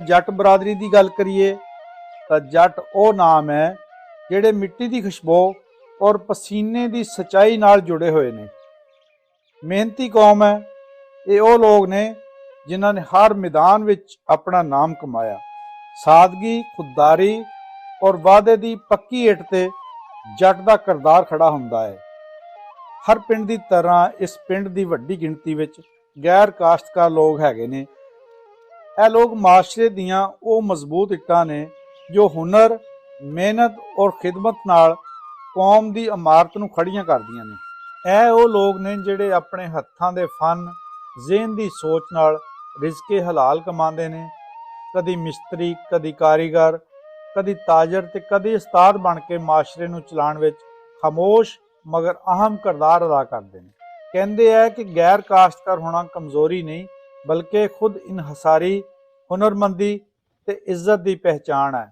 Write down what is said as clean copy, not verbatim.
जट बरादरी की गल करिए तो जट वो नाम है जिहड़े मिट्टी की खुशबू और पसीने की सच्चाई नाल जुड़े हुए ने। मेहनती कौम है, ये वो लोग ने जिन्हों ने हर मैदान विच अपना नाम कमाया। सादगी, खुददारी और वादे की पक्की इट ते जट का किरदार खड़ा हुंदा है। हर पिंड की तरह इस पिंड की वड्डी गिणती विच गैर काश्तकार लोग हैगे ने। ਇਹ लोग माशरे दियां वो मजबूत इट्टां ने जो हुनर, मेहनत और खिदमत नाल कौम की इमारत नूं खड़ियां करदियां ने। ਇਹ वो लोग ने जिहड़े अपने हत्थां दे फन, ज़हन की सोच नाल रिज़के हलाल कमाते ने। कदी मिस्त्री, कदी कारीगर, कदी ताजर ते कदी उस्ताद बन के माशरे नूं चलाउण विच खामोश मगर अहम किरदार अदा करते हैं। कहते हैं कि गैर काश्तकार होना कमज़ोरी नहीं बल्कि खुद इनहसारी, हुनरमंदी ते इज्जत की पहचान है।